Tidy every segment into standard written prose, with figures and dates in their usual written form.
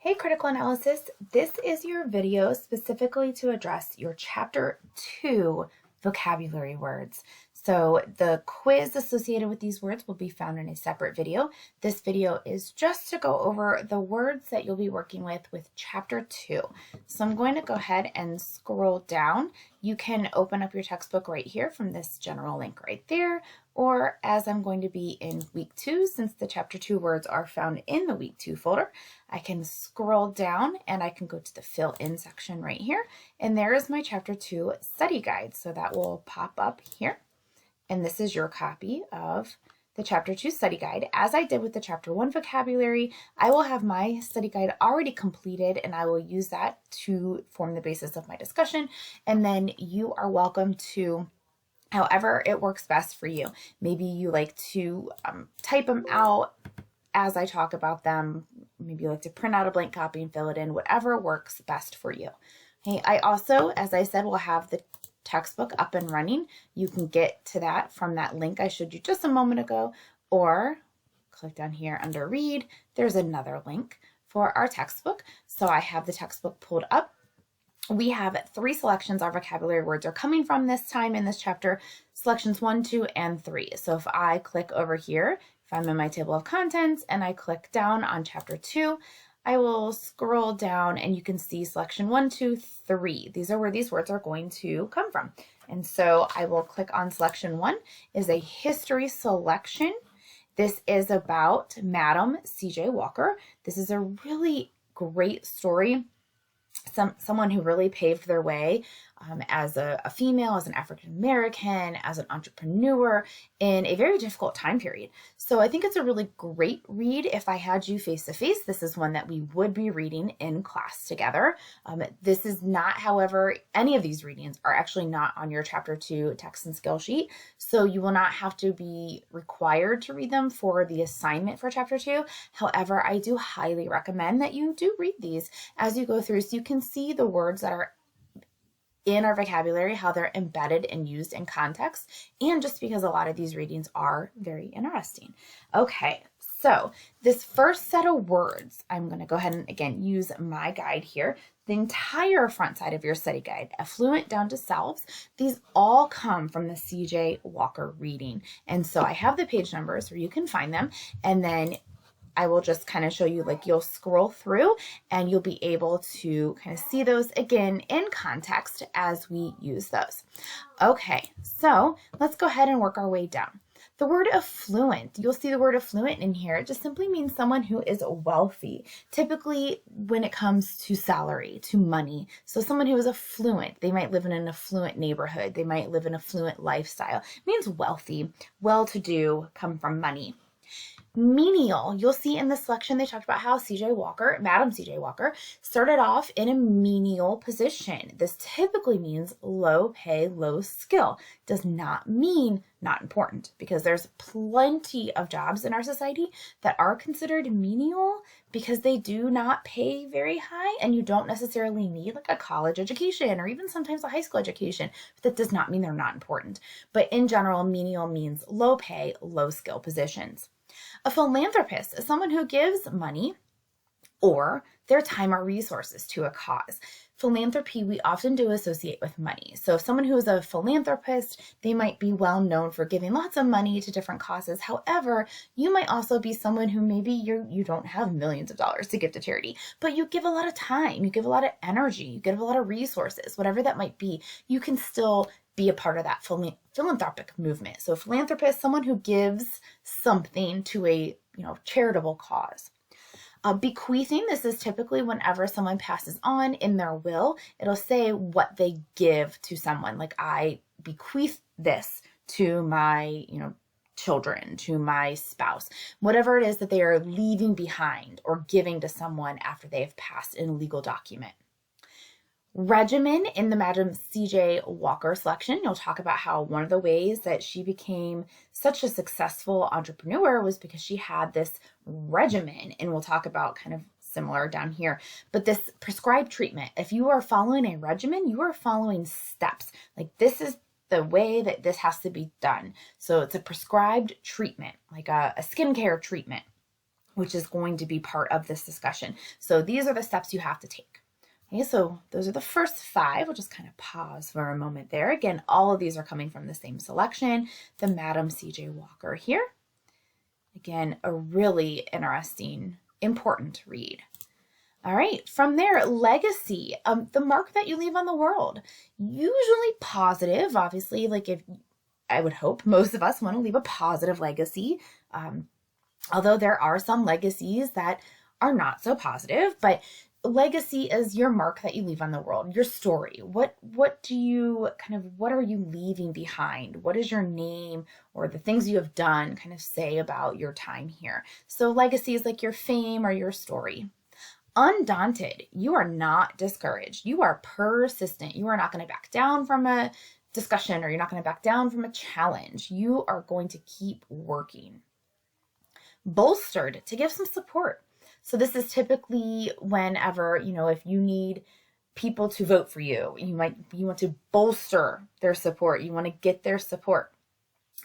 Hey Critical Analysis, this is your video specifically to address your Chapter 2 vocabulary words. So the quiz associated with these words will be found in a separate video. This video is just to go over the words that you'll be working with Chapter 2. So I'm going to go ahead and scroll down. You can open up your textbook right here from this general link right there, or as I'm going to be in week 2, since the Chapter 2 words are found in the week 2 folder, I can scroll down and I can go to the fill in section right here. And there is my Chapter 2 study guide. So that will pop up here. And this is your copy of the Chapter 2 study guide. As I did with the Chapter 1 vocabulary, I will have my study guide already completed and I will use that to form the basis of my discussion. And then you are welcome to, however it works best for you. Maybe you like to type them out as I talk about them. Maybe you like to print out a blank copy and fill it in, whatever works best for you. Okay, I also, as I said, will have the textbook up and running. You can get to that from that link I showed you just a moment ago, or click down here under read. There's another link for our textbook. So I have the textbook pulled up. We have 3 selections our vocabulary words are coming from this time in this chapter, selections 1, 2, and 3. So if I click over here, if I'm in my table of contents and I click down on Chapter 2, I will scroll down and you can see selection 1, 2, 3. These are where these words are going to come from. And so I will click on selection 1 is a history selection. This is about Madam C.J. Walker. This is a really great story. Someone who really paved their way as a female, as an African American, as an entrepreneur in a very difficult time period. So I think it's a really great read. If I had you face to face, this is one that we would be reading in class together. This is not, however, any of these readings are actually not on your Chapter 2 text and skill sheet. So you will not have to be required to read them for the assignment for Chapter 2. However, I do highly recommend that you do read these as you go through so you can see the words that are in our vocabulary, how they're embedded and used in context, and just because a lot of these readings are very interesting. Okay, so this first set of words, I'm going to go ahead and again use my guide here. The entire front side of your study guide, affluent down to selves, these all come from the C.J. Walker reading. And so I have the page numbers where you can find them, and then I will just kind of show you, like you'll scroll through and you'll be able to kind of see those again in context as we use those. Okay, so let's go ahead and work our way down. The word affluent, you'll see the word affluent in here. It just simply means someone who is wealthy, typically when it comes to salary, to money. So someone who is affluent, they might live in an affluent neighborhood. They might live an affluent lifestyle. It means wealthy, well-to-do, come from money. Menial, you'll see in the selection they talked about how C.J. Walker, Madam C.J. Walker, started off in a menial position. This typically means low pay, low skill. Does not mean not important, because there's plenty of jobs in our society that are considered menial because they do not pay very high, and you don't necessarily need like a college education or even sometimes a high school education. But that does not mean they're not important. But in general, menial means low pay, low skill positions. A philanthropist is someone who gives money or their time or resources to a cause. Philanthropy we often do associate with money. So if someone who is a philanthropist, they might be well known for giving lots of money to different causes. However, you might also be someone who maybe you don't have millions of dollars to give to charity, but you give a lot of time, you give a lot of energy, you give a lot of resources, whatever that might be, you can still be a part of that philanthropic movement. So a philanthropist, someone who gives something to a charitable cause. Bequeathing, this is typically whenever someone passes on in their will, it'll say what they give to someone. Like, I bequeath this to my, children, to my spouse, whatever it is that they are leaving behind or giving to someone after they have passed in a legal document. Regimen, in the Madam C.J. Walker selection, you'll talk about how one of the ways that she became such a successful entrepreneur was because she had this regimen, and we'll talk about kind of similar down here. But this prescribed treatment, if you are following a regimen, you are following steps. Like, this is the way that this has to be done. So it's a prescribed treatment, like a skincare treatment. which is going to be part of this discussion. So these are the steps you have to take. Okay, so those are the first 5. We'll just kind of pause for a moment there. Again, all of these are coming from the same selection, the Madam C.J. Walker here. Again, a really interesting, important read. All right, from there, legacy, the mark that you leave on the world. Usually positive, obviously, like if I would hope most of us want to leave a positive legacy, although there are some legacies that are not so positive, but legacy is your mark that you leave on the world, your story. What are you leaving behind? What is your name or the things you have done kind of say about your time here? So legacy is like your fame or your story. Undaunted, you are not discouraged. You are persistent. You are not going to back down from a discussion, or you're not going to back down from a challenge. You are going to keep working. Bolstered, to give some support. So this is typically whenever, if you need people to vote for you, you want to bolster their support. You want to get their support.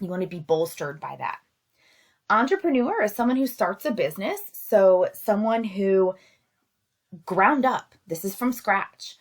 You want to be bolstered by that. Entrepreneur is someone who starts a business. So someone who ground up, this is from scratch.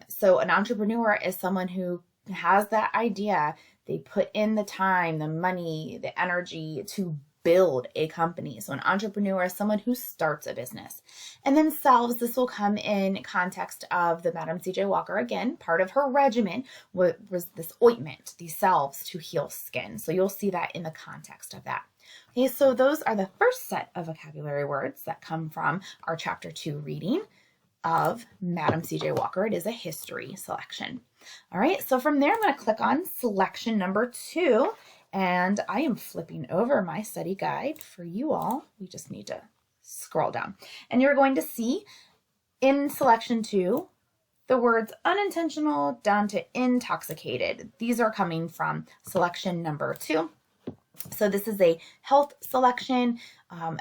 So an entrepreneur is someone who has that idea. They put in the time, the money, the energy to build a company. So an entrepreneur is someone who starts a business. And then salves, this will come in context of the Madam C.J. Walker. Again, part of her regimen was this ointment, these salves to heal skin. So you'll see that in the context of that. Okay, so those are the first set of vocabulary words that come from our Chapter 2 reading of Madam C.J. Walker. It is a history selection. All right, so from there, I'm going to click on selection number 2. And I am flipping over my study guide for you all. We just need to scroll down. And you're going to see in selection 2, the words unintentional down to intoxicated. These are coming from selection number 2. So this is a health selection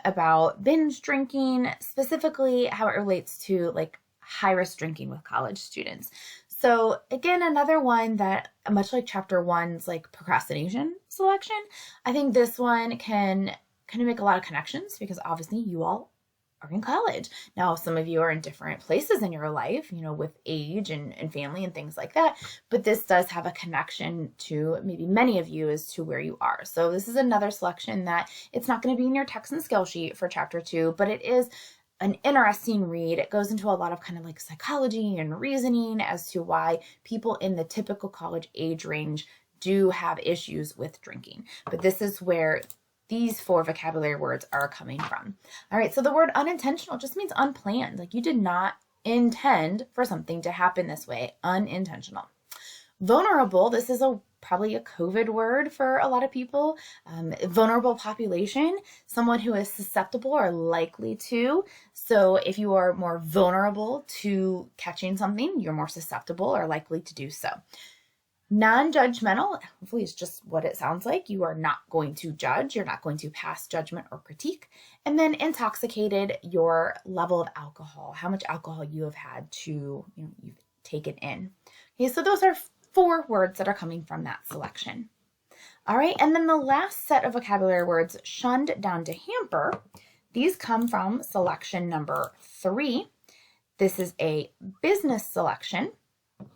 about binge drinking, specifically how it relates to like high-risk drinking with college students. So again, another one that, much like Chapter 1's like procrastination selection, I think this one can kind of make a lot of connections because obviously you all are in college. Now, some of you are in different places in your life, with age and family and things like that, but this does have a connection to maybe many of you as to where you are. So this is another selection that it's not going to be in your text and skill sheet for Chapter 2, but it is an interesting read. It goes into a lot of kind of like psychology and reasoning as to why people in the typical college age range do have issues with drinking. But this is where these 4 vocabulary words are coming from. All right, so the word unintentional just means unplanned. Like you did not intend for something to happen this way. Unintentional. Vulnerable, this is probably a COVID word for a lot of people. Vulnerable population, someone who is susceptible or likely to. So if you are more vulnerable to catching something, you're more susceptible or likely to do so. Non-judgmental, hopefully it's just what it sounds like. You are not going to judge. You're not going to pass judgment or critique. And then intoxicated, your level of alcohol, how much alcohol you have had to, you've taken in. Okay, so those are 4 words that are coming from that selection. All right, and then the last set of vocabulary words, shunned down to hamper, these come from selection number 3. This is a business selection. There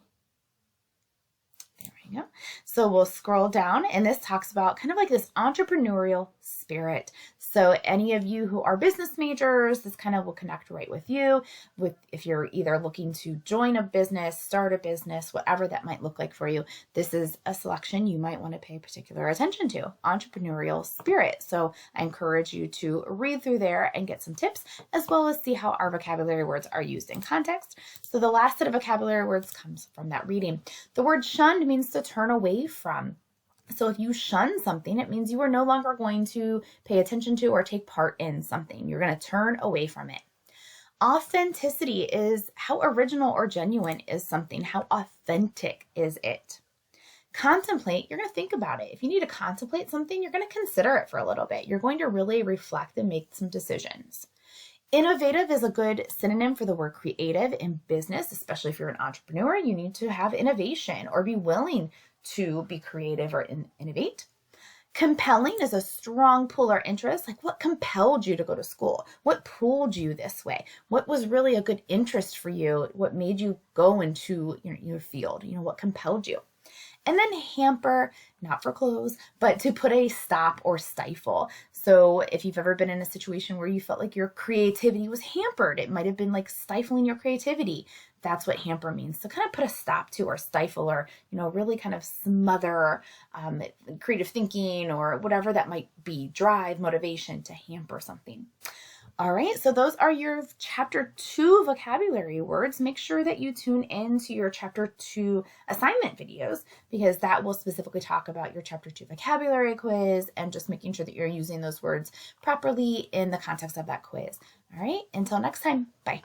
we go. So we'll scroll down, and this talks about kind of like this entrepreneurial spirit. So any of you who are business majors, this kind of will connect right with you. If you're either looking to join a business, start a business, whatever that might look like for you, this is a selection you might want to pay particular attention to, entrepreneurial spirit. So I encourage you to read through there and get some tips, as well as see how our vocabulary words are used in context. So the last set of vocabulary words comes from that reading. The word shunned means to turn away from. So if you shun something, it means you are no longer going to pay attention to or take part in something. You're going to turn away from it. Authenticity is how original or genuine is something. How authentic is it? Contemplate, you're going to think about it. If you need to contemplate something, you're going to consider it for a little bit. You're going to really reflect and make some decisions. Innovative is a good synonym for the word creative in business, especially if you're an entrepreneur. You need to have innovation or be willing to be creative or innovate. Compelling is a strong pull or interest. Like, what compelled you to go to school? What pulled you this way? What was really a good interest for you? What made you go into your field? What compelled you? And then hamper, not for clothes, but to put a stop or stifle. So if you've ever been in a situation where you felt like your creativity was hampered, it might have been like stifling your creativity. That's what hamper means. So kind of put a stop to or stifle or, really kind of smother creative thinking or whatever that might be, drive, motivation to hamper something. All right, so those are your Chapter 2 vocabulary words. Make sure that you tune in to your Chapter 2 assignment videos because that will specifically talk about your Chapter 2 vocabulary quiz and just making sure that you're using those words properly in the context of that quiz. All right, until next time, bye.